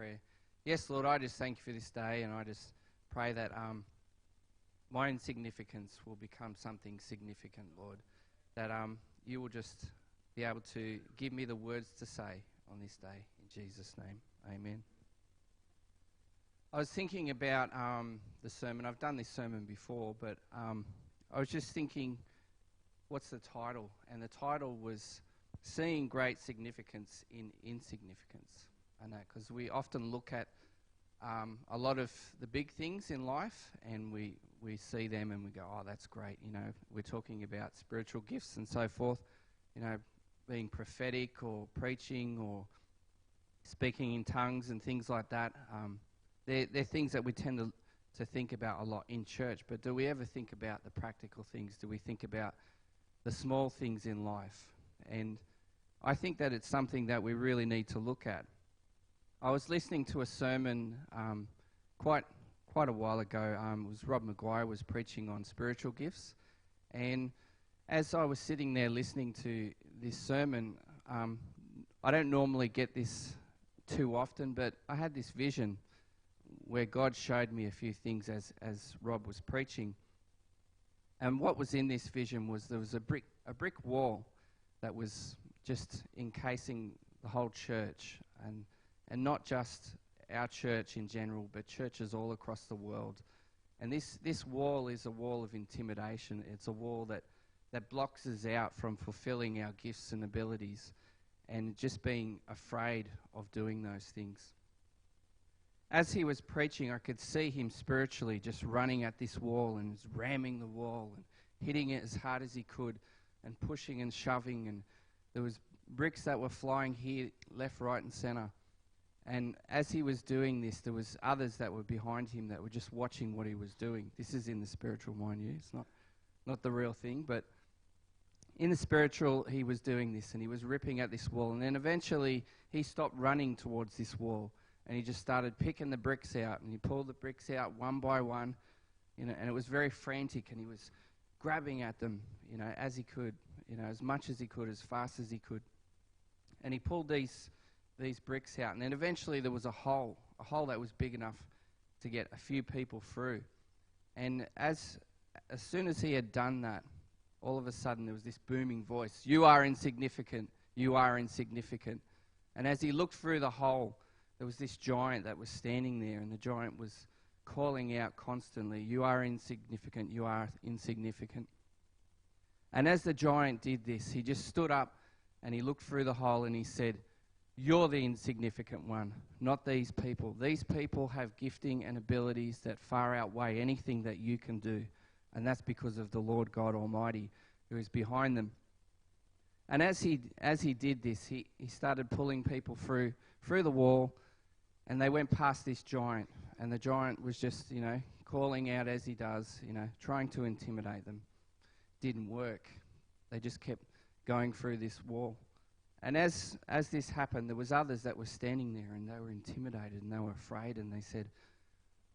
prayer. Yes, Lord, I just thank you for this day, and I just pray that my insignificance will become something significant, Lord. That you will just be able to give me the words to say on this day. In Jesus' name, amen. I was thinking about the sermon. I've done this sermon before, but I was just thinking, what's the title? And the title was Seeing Great Significance in Insignificance. I know, because we often look at a lot of the big things in life, and we see them and we go, oh, that's great. You know, we're talking about spiritual gifts and so forth, you know, being prophetic or preaching or speaking in tongues and things like that. They're things that we tend to think about a lot in church, but do we ever think about the practical things? Do we think about the small things in life? And I think that it's something that we really need to look at. I was listening to a sermon quite a while ago. It was Rob Maguire was preaching on spiritual gifts, and as I was sitting there listening to this sermon, I don't normally get this too often, but I had this vision where God showed me a few things as Rob was preaching. And what was in this vision was there was a brick wall that was just encasing the whole church, and not just our church in general, but churches all across the world. And this wall is a wall of intimidation. It's a wall that blocks us out from fulfilling our gifts and abilities and just being afraid of doing those things. As he was preaching, I could see him spiritually just running at this wall and ramming the wall and hitting it as hard as he could and pushing and shoving, and there was bricks that were flying here, left, right and center. And as he was doing this, there was others that were behind him that were just watching what he was doing. This is in the spiritual, mind you. It's not the real thing, but in the spiritual, he was doing this, and he was ripping at this wall. And then eventually, he stopped running towards this wall, and he just started picking the bricks out, and he pulled the bricks out one by one, you know, and it was very frantic, and he was grabbing at them, you know, as he could, you know, as much as he could, as fast as he could. And he pulled these bricks out, and then eventually there was a hole that was big enough to get a few people through. And as soon as he had done that, all of a sudden there was this booming voice, "You are insignificant, you are insignificant." And as he looked through the hole, there was this giant that was standing there, and the giant was calling out constantly, "You are insignificant, you are insignificant." And as the giant did this, he just stood up and he looked through the hole and he said, "You're the insignificant one, not these people. These people have gifting and abilities that far outweigh anything that you can do. And that's because of the Lord God Almighty who is behind them." And as he did this, he started pulling people through the wall, and they went past this giant. And the giant was just, you know, calling out as he does, you know, trying to intimidate them. Didn't work. They just kept going through this wall. And as this happened, there was others that were standing there, and they were intimidated and they were afraid, and they said,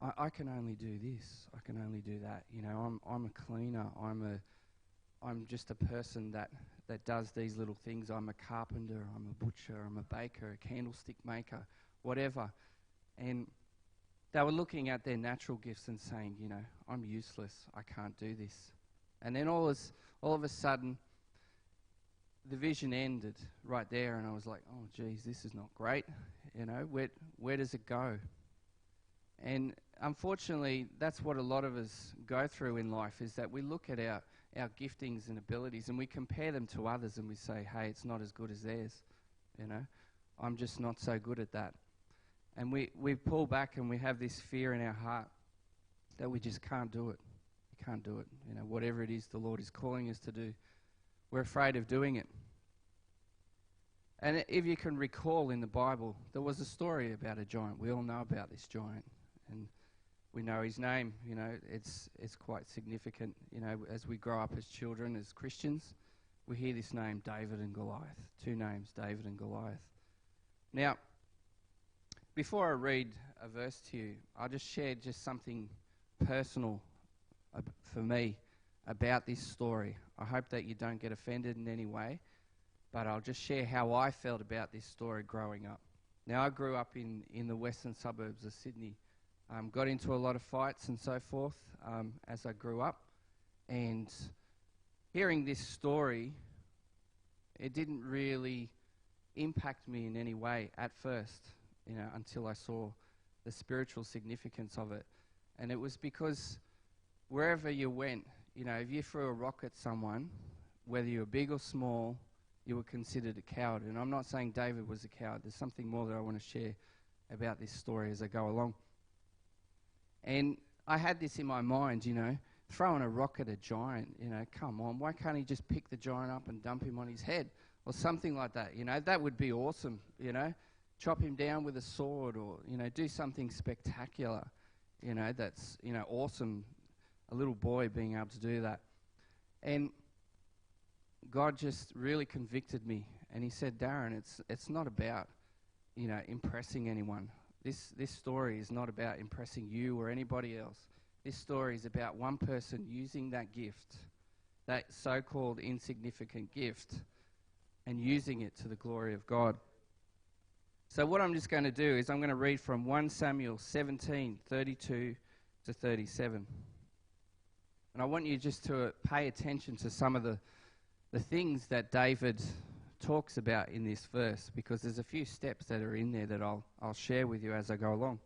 I can only do this. I can only do that. You know, I'm a cleaner. I'm just a person that does these little things. I'm a carpenter. I'm a butcher. I'm a baker, a candlestick maker, whatever. And they were looking at their natural gifts and saying, you know, I'm useless. I can't do this. And then all of a sudden, the vision ended right there, and I was like, oh, geez, this is not great. You know, where does it go? And unfortunately, that's what a lot of us go through in life, is that we look at our giftings and abilities and we compare them to others, and we say, hey, it's not as good as theirs. You know, I'm just not so good at that. And we pull back and we have this fear in our heart that we just can't do it. We can't do it. You know, whatever it is the Lord is calling us to do, we're afraid of doing it. And if you can recall in the Bible, there was a story about a giant. We all know about this giant, and we know his name. You know, it's quite significant. You know, as we grow up as children, as Christians, we hear this name, David and Goliath. Two names, David and Goliath. Now, before I read a verse to you, I'll just share something personal for me about this story. I hope that you don't get offended in any way, but I'll just share how I felt about this story growing up. Now, I grew up in the western suburbs of Sydney. Got into a lot of fights and so forth as I grew up. And hearing this story, it didn't really impact me in any way at first, until I saw the spiritual significance of it. And it was because wherever you went, if you threw a rock at someone, whether you were big or small, you were considered a coward. And I'm not saying David was a coward. There's something more that I want to share about this story as I go along. And I had this in my mind, throwing a rock at a giant, come on, why can't he just pick the giant up and dump him on his head? Or something like that, that would be awesome, chop him down with a sword or, do something spectacular, that's, awesome, a little boy being able to do that. And God just really convicted me, and he said, Darren, it's not about, impressing anyone. This story is not about impressing you or anybody else. This story is about one person using that gift, that so-called insignificant gift, and using it to the glory of God. So what I'm just going to do is I'm going to read from 1 Samuel 17:32 to 37. And I want you just to pay attention to some of the things that David talks about in this verse, because there's a few steps that are in there that I'll share with you as I go along.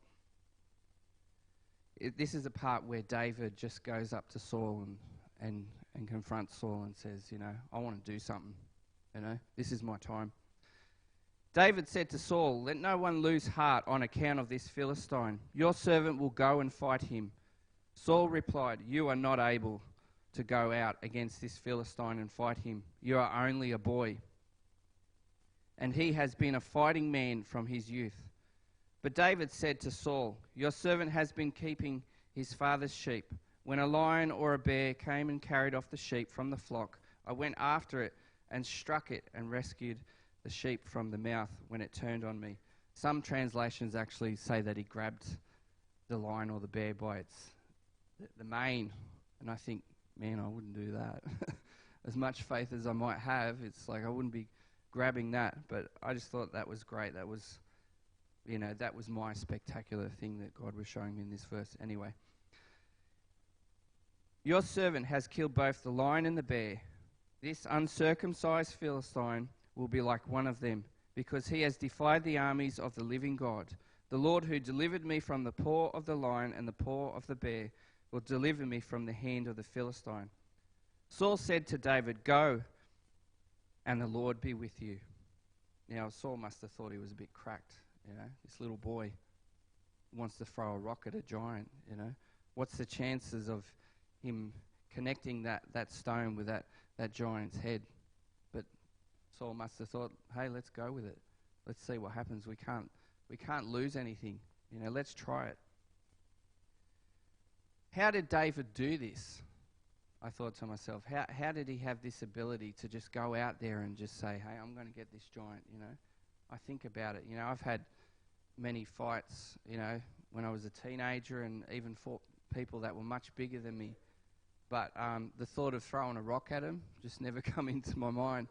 This is a part where David just goes up to Saul and confronts Saul and says, I want to do something. This is my time. David said to Saul, let no one lose heart on account of this Philistine. Your servant will go and fight him. Saul replied, you are not able to go out against this Philistine and fight him. You are only a boy, and he has been a fighting man from his youth. But David said to Saul, your servant has been keeping his father's sheep. When a lion or a bear came and carried off the sheep from the flock, I went after it and struck it and rescued the sheep from the mouth when it turned on me. Some translations actually say that he grabbed the lion or the bear by the mane. And I think, man, I wouldn't do that. As much faith as I might have, it's like I wouldn't be grabbing that. But I just thought that was great. That was, that was my spectacular thing that God was showing me in this verse. Anyway. Your servant has killed both the lion and the bear. This uncircumcised Philistine will be like one of them, because he has defied the armies of the living God. The Lord who delivered me from the paw of the lion and the paw of the bear will deliver me from the hand of the Philistine. Saul said to David, go, and the Lord be with you. Now, Saul must have thought he was a bit cracked, this little boy wants to throw a rock at a giant, What's the chances of him connecting that stone with that giant's head? But Saul must have thought, hey, let's go with it. Let's see what happens. We can't lose anything. Let's try it. How did David do this? I thought to myself, how did he have this ability to just go out there and just say, hey, I'm going to get this giant, I think about it. I've had many fights, when I was a teenager, and even fought people that were much bigger than me. But the thought of throwing a rock at him just never come into my mind,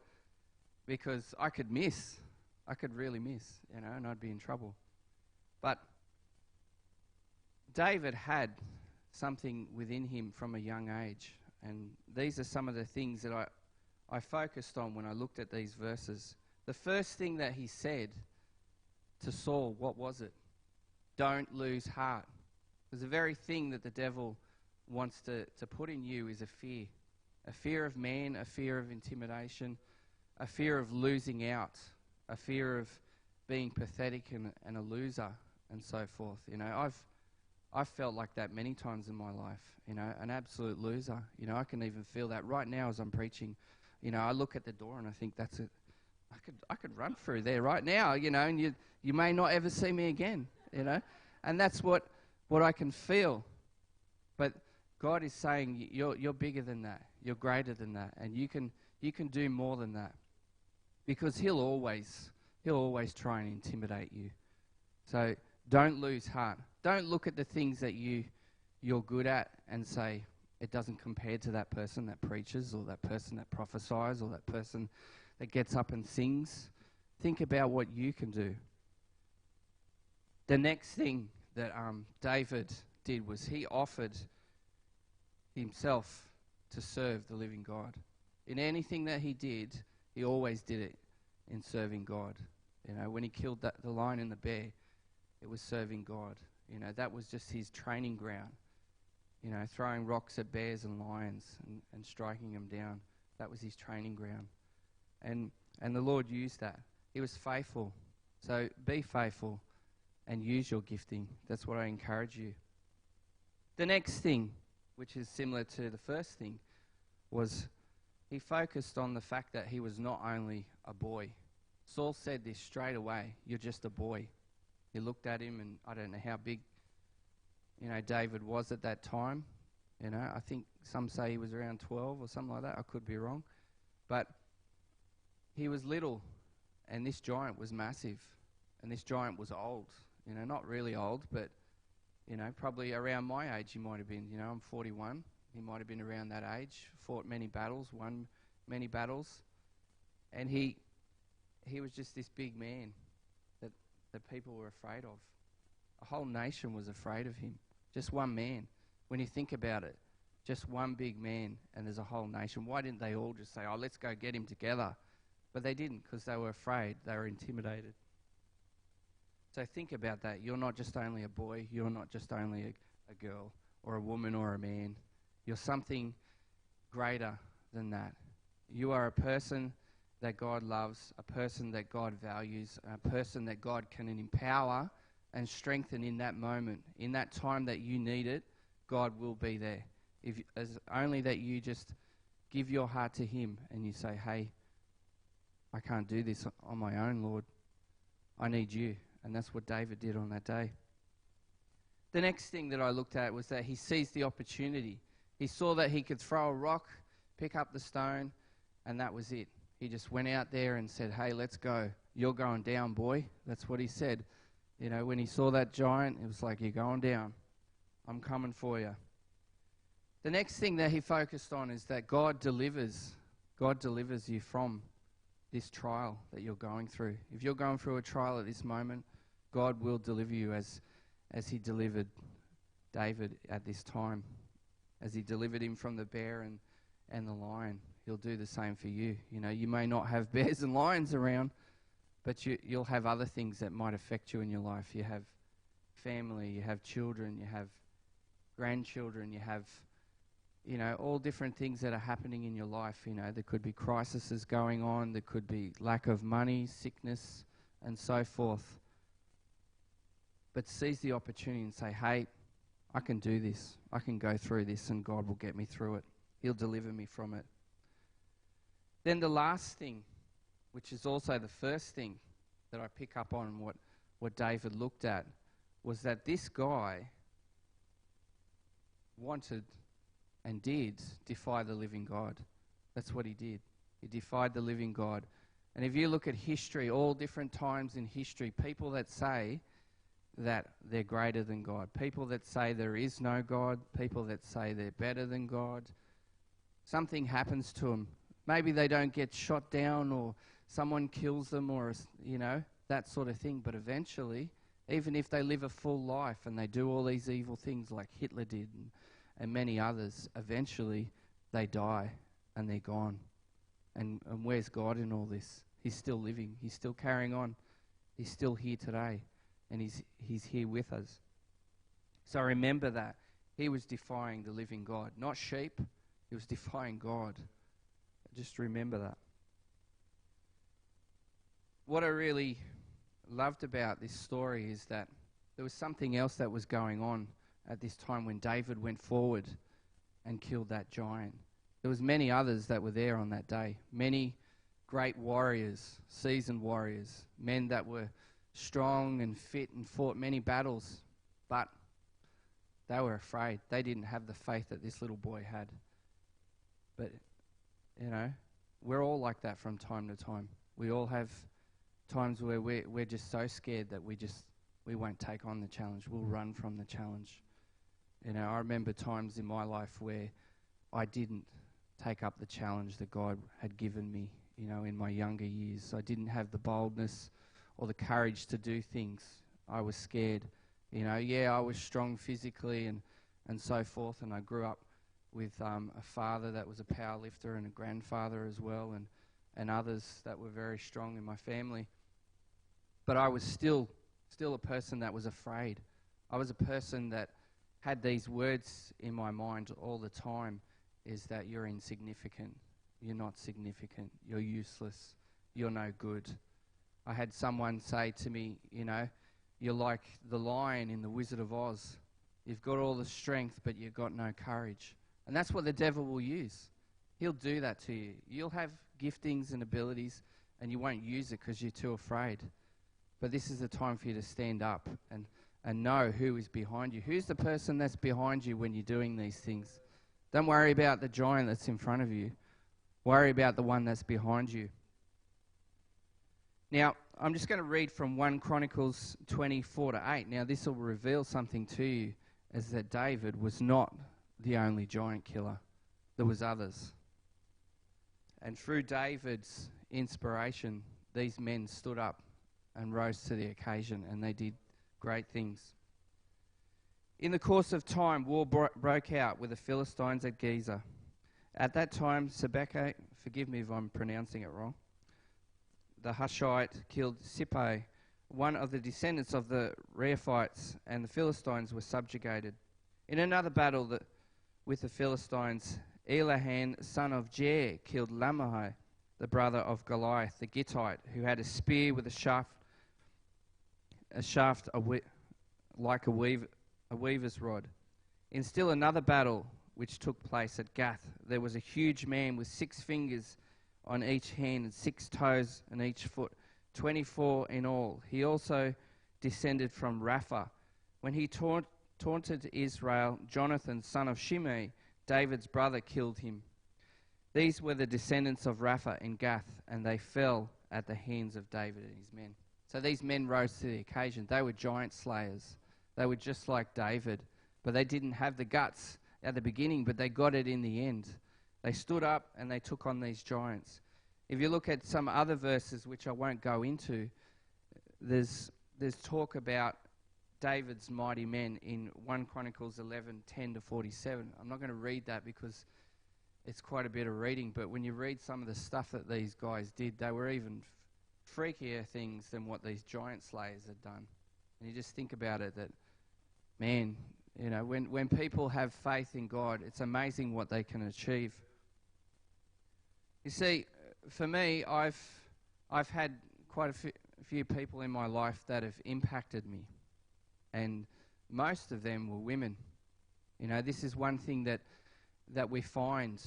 because I could miss. I could really miss, and I'd be in trouble. But David had something within him from a young age, and these are some of the things that I focused on when I looked at these verses. The first thing that he said to Saul, what was it? Don't lose heart. Because the very thing that the devil wants to put in you is a fear of man, a fear of intimidation, a fear of losing out, a fear of being pathetic and a loser, and so forth. I've felt like that many times in my life, an absolute loser. I can even feel that right now as I'm preaching. I look at the door and I think that's it. I could run through there right now, and you may not ever see me again, and that's what I can feel. But God is saying you're bigger than that, you're greater than that, and you can do more than that, because He'll always try and intimidate you. So don't lose heart. Don't look at the things that you're good at and say it doesn't compare to that person that preaches, or that person that prophesies, or that person that gets up and sings. Think about what you can do. The next thing that David did was he offered himself to serve the living God. In anything that he did, he always did it in serving God. You know, when he killed the lion and the bear, it was serving God. You know, that was just his training ground. You know, throwing rocks at bears and lions and striking them down. That was his training ground. And the Lord used that. He was faithful. So be faithful and use your gifting. That's what I encourage you. The next thing, which is similar to the first thing, was he focused on the fact that he was not only a boy. Saul said this straight away, "You're just a boy." He looked at him, and I don't know how big, you know, David was at that time. You know, I think some say he was around 12 or something like that. I could be wrong. But he was little, and this giant was massive. And this giant was old. You know, not really old, but, you know, probably around my age he might have been. You know, I'm 41. He might have been around that age. Fought many battles, won many battles. And he was just this big man that people were afraid of. A whole nation was afraid of him. Just one man. When you think about it, just one big man and there's a whole nation. Why didn't they all just say, "Oh, let's go get him together"? But they didn't, because they were afraid. They were intimidated. So think about that. You're not just only a boy. You're not just only a girl or a woman or a man. You're something greater than that. You are a person that God loves, a person that God values, a person that God can empower and strengthen in that moment. In that time that you need it, God will be there. If as only that you just give your heart to him and you say, "Hey, I can't do this on my own, Lord. I need you." And that's what David did on that day. The next thing that I looked at was that he seized the opportunity. He saw that he could throw a rock, pick up the stone, and that was it. He just went out there and said, "Hey, let's go. You're going down, boy." That's what he said. You know, when he saw that giant, it was like, "You're going down. I'm coming for you." The next thing that he focused on is that God delivers. God delivers you from this trial that you're going through. If you're going through a trial at this moment, God will deliver you as he delivered David at this time. As he delivered him from the bear and the lion, he'll do the same for you. You know, you may not have bears and lions around, but you'll have other things that might affect you in your life. You have family, you have children, you have grandchildren, you have, you know, all different things that are happening in your life. You know, there could be crises going on, there could be lack of money, sickness, and so forth. But seize the opportunity and say, "Hey, I can do this. I can go through this, and God will get me through it. He'll deliver me from it." Then the last thing, which is also the first thing that I pick up on what David looked at, was that this guy wanted and did defy the living God. That's what he did. He defied the living God. And if you look at history, all different times in history, people that say that they're greater than God, people that say there is no God, people that say they're better than God, something happens to them. Maybe they don't get shot down or someone kills them or, you know, that sort of thing. But eventually, even if they live a full life and they do all these evil things like Hitler did and many others, eventually they die and they're gone. And where's God in all this? He's still living. He's still carrying on. He's still here today. And he's here with us. So remember that. He was defying the living God. Not sheep. He was defying God. Just remember that. What I really loved about this story is that there was something else that was going on at this time when David went forward and killed that giant. There was many others that were there on that day. Many great warriors, seasoned warriors, men that were strong and fit and fought many battles, but they were afraid. They didn't have the faith that this little boy had. But, you know, we're all like that from time to time. We all have times where we're just so scared that we won't take on the challenge. We'll run from the challenge. You know, I remember times in my life where I didn't take up the challenge that God had given me, you know, in my younger years. I didn't have the boldness or the courage to do things. I was scared. I was strong physically and so forth, and I grew up with a father that was a power lifter and a grandfather as well, and others that were very strong in my family. But I was still a person that was afraid. I was a person that had these words in my mind all the time, is that you're insignificant, you're not significant, you're useless, you're no good. I had someone say to me, you're like the lion in The Wizard of Oz. You've got all the strength, but you've got no courage. And that's what the devil will use. He'll do that to you. You'll have giftings and abilities, and you won't use it because you're too afraid. But this is the time for you to stand up and know who is behind you. Who's the person that's behind you when you're doing these things? Don't worry about the giant that's in front of you. Worry about the one that's behind you. Now, I'm just going to read from 1 Chronicles 24-8. Now, this will reveal something to you, is that David was not the only giant killer. There was others. And through David's inspiration, these men stood up and rose to the occasion, and they did great things. In the course of time, war broke out with the Philistines at Gezer. At that time, Sebekah, forgive me if I'm pronouncing it wrong, the Hushite killed Sippai, one of the descendants of the Reaphites, and the Philistines were subjugated. In another battle with the Philistines, Elahan, son of Jair, killed Lamahai, the brother of Goliath, the Gittite, who had a spear with a shaft like a weaver's rod. In still another battle which took place at Gath, there was a huge man with 6 fingers on each hand and 6 toes on each foot, 24 in all. He also descended from Rapha. When he taunted Israel, Jonathan, son of Shimei, David's brother, killed him. These were the descendants of Rapha in Gath, and they fell at the hands of David and his men. So these men rose to the occasion. They were giant slayers. They were just like David, but they didn't have the guts at the beginning, but they got it in the end. They stood up and they took on these giants. If you look at some other verses, which I won't go into, there's talk about David's mighty men in 1 Chronicles 11:10-47. I'm not going to read that because it's quite a bit of reading, but when you read some of the stuff that these guys did, they were even freakier things than what these giant slayers had done. And you just think about it, that, man, when people have faith in God, it's amazing what they can achieve. You see, for me, I've had quite a few people in my life that have impacted me, and most of them were women. This is one thing that we find,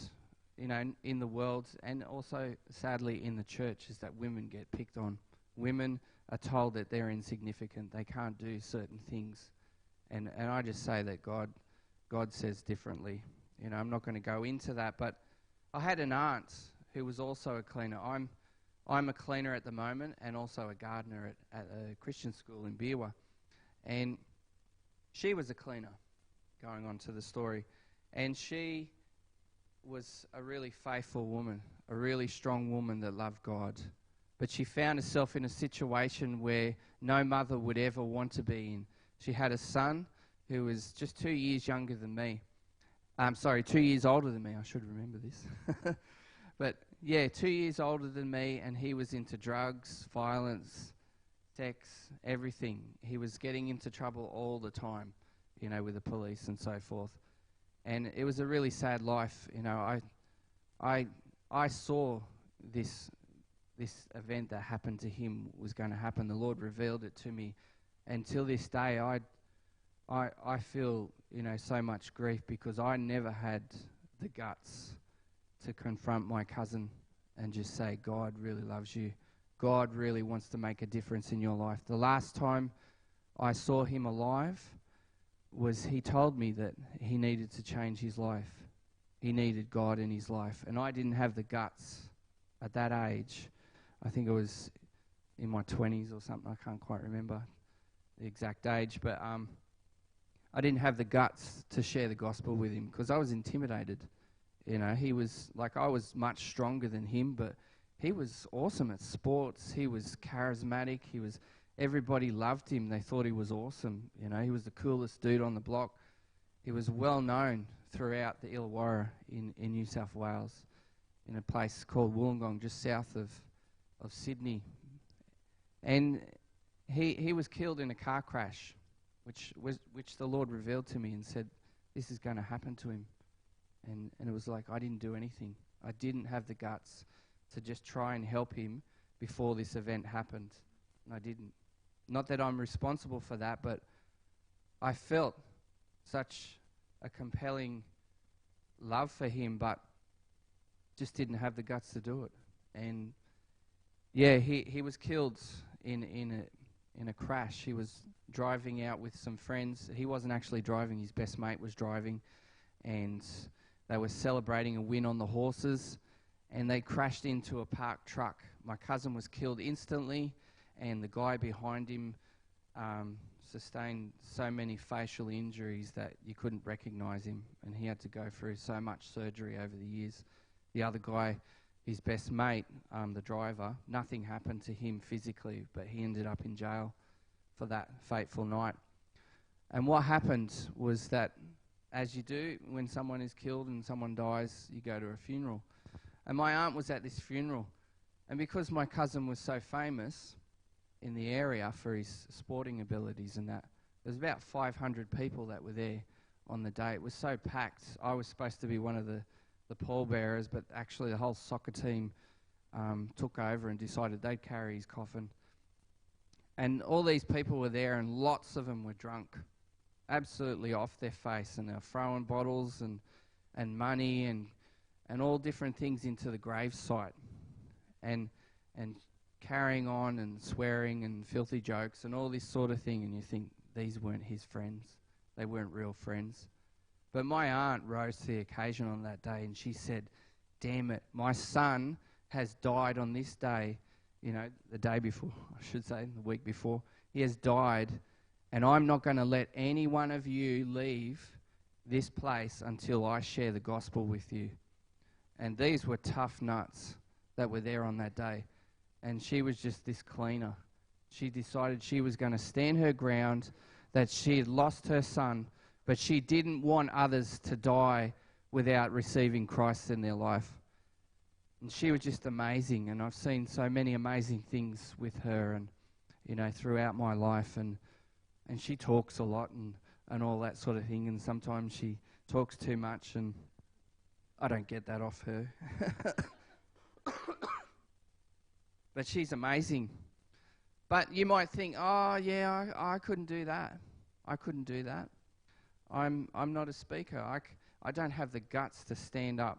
in the world, and also sadly in the church, is that women get picked on. Women are told that they're insignificant, they can't do certain things, and I just say that God says differently. I'm not going to go into that, but I had an aunt who was also a cleaner. I'm a cleaner at the moment and also a gardener at a Christian school in Beerwah. And she was a cleaner, going on to the story. And she was a really faithful woman, a really strong woman that loved God. But she found herself in a situation where no mother would ever want to be in. She had a son who was just 2 years younger than me. 2 years older than me. I should remember this. But yeah, 2 years older than me, and he was into drugs, violence, sex, everything. He was getting into trouble all the time, with the police and so forth. And it was a really sad life. I saw this event that happened to him was going to happen. The Lord revealed it to me, and till this day, I feel so much grief because I never had the guts to confront my cousin and just say, God really loves you. God really wants to make a difference in your life. The last time I saw him alive was he told me that he needed to change his life. He needed God in his life. And I didn't have the guts at that age. I think it was in my 20s or something. I can't quite remember the exact age. But I didn't have the guts to share the gospel with him because I was intimidated. He was I was much stronger than him, but he was awesome at sports. He was charismatic. Everybody loved him. They thought he was awesome. You know, he was the coolest dude on the block. He was well known throughout the Illawarra in New South Wales, in a place called Wollongong, just south of Sydney. And he was killed in a car crash, which the Lord revealed to me and said, this is going to happen to him. And it was like, I didn't do anything. I didn't have the guts to just try and help him before this event happened. And I didn't. Not that I'm responsible for that, but I felt such a compelling love for him, but just didn't have the guts to do it. And yeah, he was killed in a crash. He was driving out with some friends. He wasn't actually driving. His best mate was driving, and they were celebrating a win on the horses, and they crashed into a parked truck. My cousin was killed instantly, and the guy behind him sustained so many facial injuries that you couldn't recognize him, and he had to go through so much surgery over the years. The other guy, his best mate, the driver, nothing happened to him physically, but he ended up in jail for that fateful night. And what happened was that, as you do when someone is killed and someone dies, you go to a funeral. And my aunt was at this funeral, and because my cousin was so famous in the area for his sporting abilities and that, there was about 500 people that were there on the day. It was so packed. I was supposed to be one of the pallbearers, but actually the whole soccer team took over and decided they'd carry his coffin. And all these people were there, and lots of them were drunk, absolutely off their face, and they were throwing bottles and money and all different things into the gravesite, and carrying on and swearing and filthy jokes and all this sort of thing. And you think, these weren't his friends. They weren't real friends. But my aunt rose to the occasion on that day, and she said, damn it, my son has died on this day, you know, the day before, I should say, the week before. He has died, and I'm not going to let any one of you leave this place until I share the gospel with you. And these were tough nuts that were there on that day. And she was just this cleaner. She decided she was going to stand her ground, that she had lost her son, but she didn't want others to die without receiving Christ in their life. And she was just amazing, and I've seen so many amazing things with her, and you know, throughout my life. And she talks a lot and all that sort of thing, and sometimes she talks too much, and I don't get that off her. But she's amazing. But you might think, oh yeah, I couldn't do that. I couldn't do that. I'm not a speaker. I don't have the guts to stand up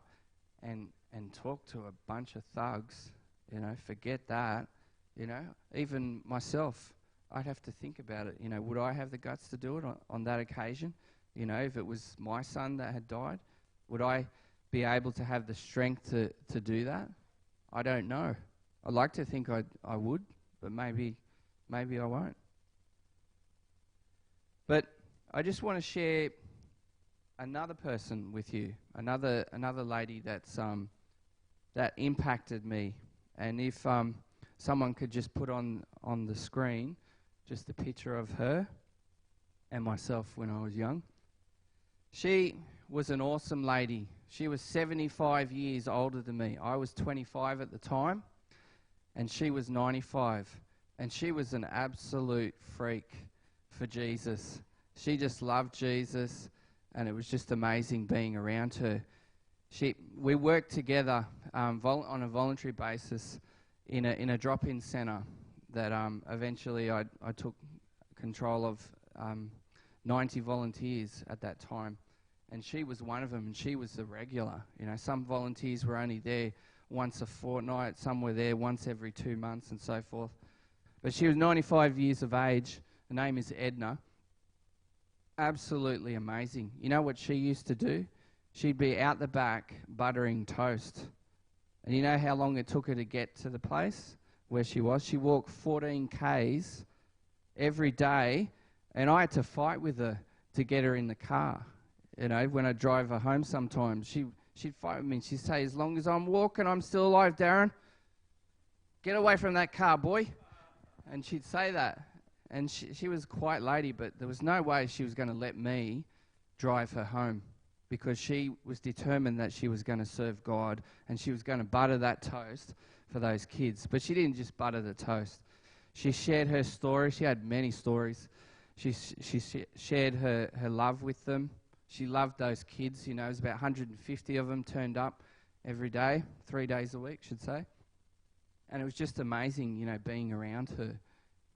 and talk to a bunch of thugs. You know, forget that. You know, even myself, I'd have to think about it. You know, would I have the guts to do it on that occasion? You know, if it was my son that had died, would I be able to have the strength to do that? I don't know. I'd like to think I would, but maybe I won't. But I just want to share another person with you, another lady that's that impacted me. And if someone could just put on the screen just a picture of her and myself when I was young. She was an awesome lady. She was 75 years older than me. I was 25 at the time, and she was 95. And she was an absolute freak for Jesus. She just loved Jesus, and it was just amazing being around her. We worked together on a voluntary basis in a drop-in centre that eventually I took control of 90 volunteers at that time. And she was one of them, and she was the regular. You know, some volunteers were only there once a fortnight, some were there once every 2 months and so forth. But she was 95 years of age. Her name is Edna. Absolutely amazing. You know what she used to do? She'd be out the back buttering toast. And you know how long it took her to get to the place where she was? She walked 14 Ks every day, and I had to fight with her to get her in the car. You know, when I drive her home sometimes, she'd fight with me. She'd say, as long as I'm walking, I'm still alive, Darren. Get away from that car, boy. And she'd say that. And she was a quiet lady, but there was no way she was going to let me drive her home, because she was determined that she was going to serve God and she was going to butter that toast for those kids. But she didn't just butter the toast. She shared her story. She had many stories. She shared her love with them. She loved those kids. You know, it was about 150 of them turned up every day, 3 days a week, should say. And it was just amazing, you know, being around her.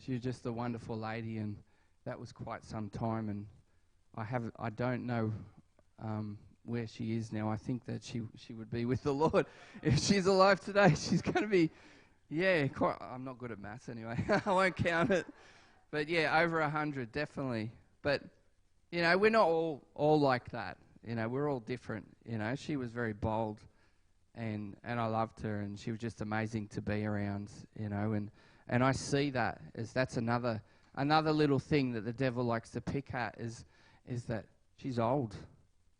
She was just a wonderful lady, and that was quite some time. And I don't know where she is now. I think that she would be with the Lord if she's alive today. She's going to be, I'm not good at maths anyway. I won't count it. But yeah, over 100, definitely. But, you know, we're not all like that. You know, we're all different. You know, she was very bold, and I loved her, and she was just amazing to be around, you know. And I see that as that's another little thing that the devil likes to pick at is that she's old.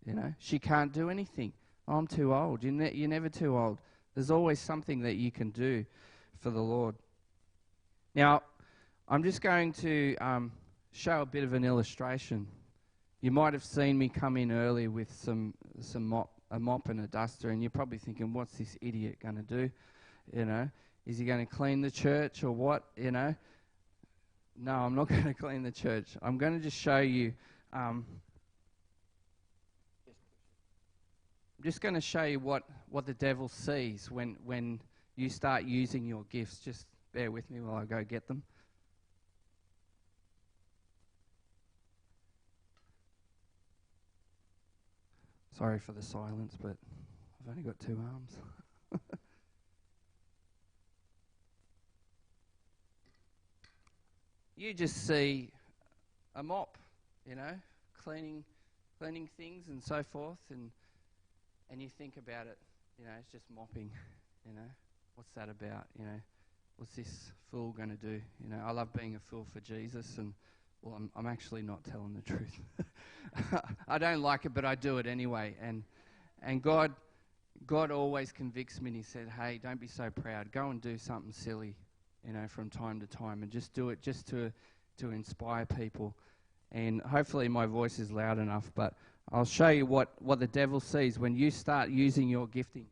You know, she can't do anything. Oh, I'm too old. You're never too old. There's always something that you can do for the Lord. Now, I'm just going to show a bit of an illustration. You might have seen me come in early with a mop and a duster, and you're probably thinking, what's this idiot going to do? You know, is he going to clean the church or what? You know, no, I'm not going to clean the church. I'm going to just show you. I'm just going to show you what the devil sees when you start using your gifts. Just bear with me while I go get them. Sorry for the silence, but I've only got 2 arms. You just see a mop, you know, cleaning things and so forth, and you think about it, you know, it's just mopping, you know, what's that about, you know, what's this fool going to do? You know, I love being a fool for Jesus, and well, I'm actually not telling the truth. I don't like it, but I do it anyway. And God always convicts me, and he said, hey, don't be so proud. Go and do something silly, you know, from time to time, and just do it just to inspire people. And hopefully my voice is loud enough, but I'll show you what the devil sees when you start using your gifting.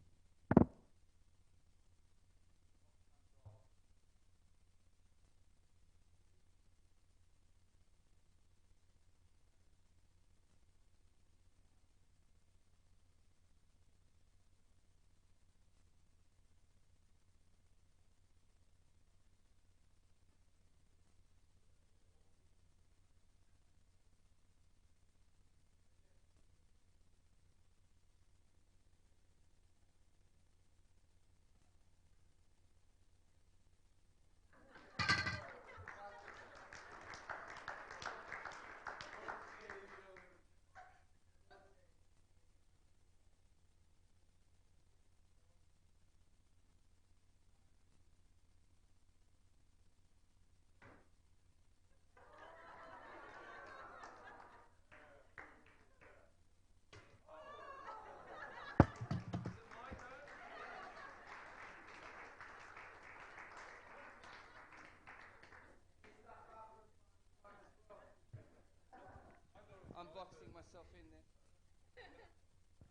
I'm boxing myself in there.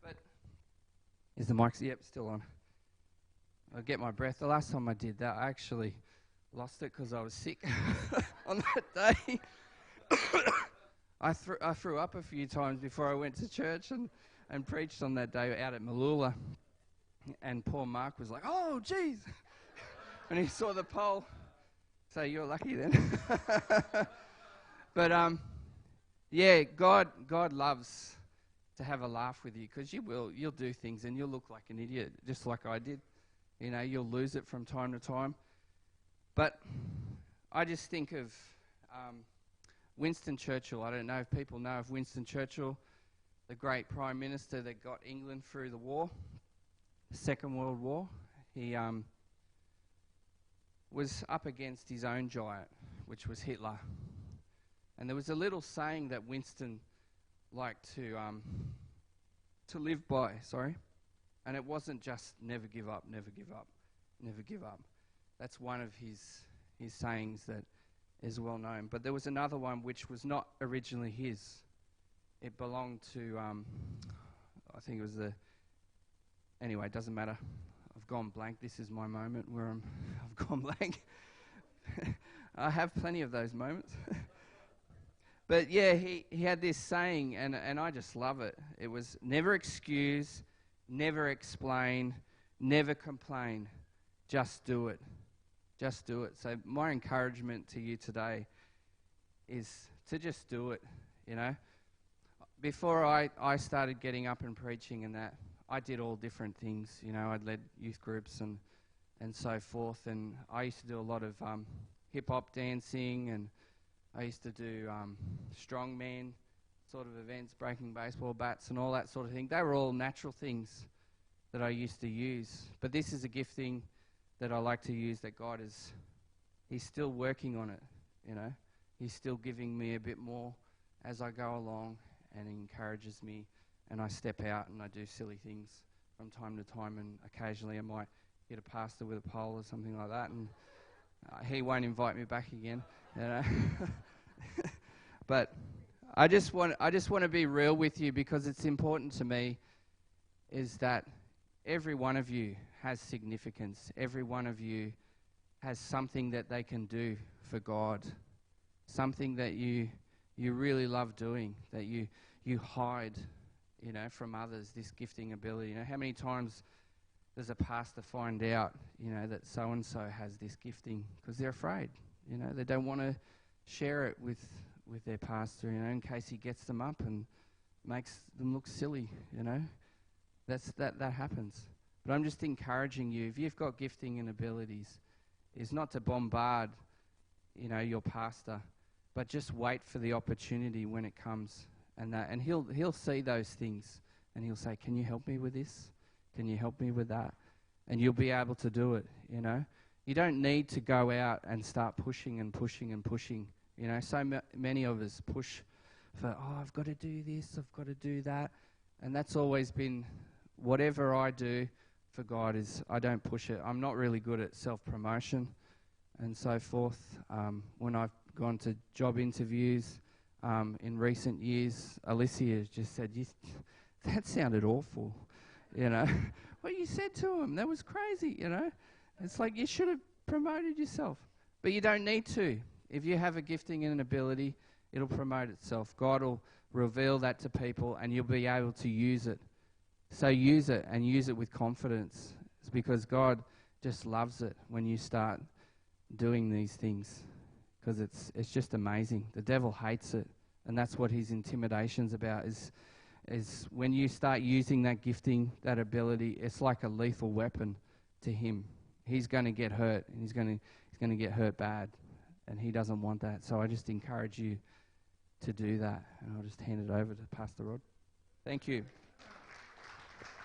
But is the mic? Yep, still on. I'll get my breath. The last time I did that, I actually lost it because I was sick on that day. I threw up a few times before I went to church and preached on that day out at Malula. And poor Mark was like, oh, geez. And he saw the pole. So you're lucky then. But yeah, God loves to have a laugh with you, because you'll do things and you'll look like an idiot, just like I did. You know, you'll lose it from time to time. But I just think of Winston Churchill. I don't know if people know of Winston Churchill, the great Prime Minister that got England through the war, the Second World War. He was up against his own giant, which was Hitler. And there was a little saying that Winston liked to live by, and it wasn't just never give up, never give up, never give up. That's one of his sayings that is well known. But there was another one which was not originally his. It belonged to, I think it was anyway, it doesn't matter. I've gone blank. This is my moment where I've gone blank. I have plenty of those moments. But yeah, he had this saying, and I just love it. It was, never excuse, never explain, never complain, just do it. Just do it. So my encouragement to you today is to just do it, you know. Before I started getting up and preaching and that, I did all different things, you know. I'd led youth groups and so forth, and I used to do a lot of hip-hop dancing, and I used to do strongman sort of events, breaking baseball bats and all that sort of thing. They were all natural things that I used to use. But this is a gifting that I like to use that God He's still working on it, you know. He's still giving me a bit more as I go along, and He encourages me, and I step out and I do silly things from time to time, and occasionally I might hit a pastor with a pole or something like that, and he won't invite me back again, you know. But I just want to be real with you, because it's important to me is that every one of you has significance. Every one of you has something that they can do for God, something that you really love doing, that you hide, you know, from others, this gifting ability. You know, how many times does a pastor find out, you know, that so-and-so has this gifting, because they're afraid, you know, they don't want to share it with their pastor, you know, in case he gets them up and makes them look silly, you know. That happens. But I'm just encouraging you, if you've got gifting and abilities, is not to bombard, you know, your pastor, but just wait for the opportunity when it comes, and he'll see those things, and he'll say, "Can you help me with this? Can you help me with that?" And you'll be able to do it, you know. You don't need to go out and start pushing and pushing and pushing. You know, so many of us push for, I've got to do this, I've got to do that. And that's always been, whatever I do for God is, I don't push it. I'm not really good at self-promotion and so forth. When I've gone to job interviews in recent years, Alicia just said, that sounded awful, you know. What you said to him, that was crazy, you know. It's like you should have promoted yourself. But you don't need to. If you have a gifting and an ability, it'll promote itself. God will reveal that to people, and you'll be able to use it. So use it, and use it with confidence. It's because God just loves it when you start doing these things, because it's just amazing. The devil hates it, and that's what his intimidation's about, is when you start using that gifting, that ability, it's like a lethal weapon to him. He's going to get hurt, and he's going to get hurt bad, and he doesn't want that. So I just encourage you to do that, and I'll just hand it over to Pastor Rod. Thank you.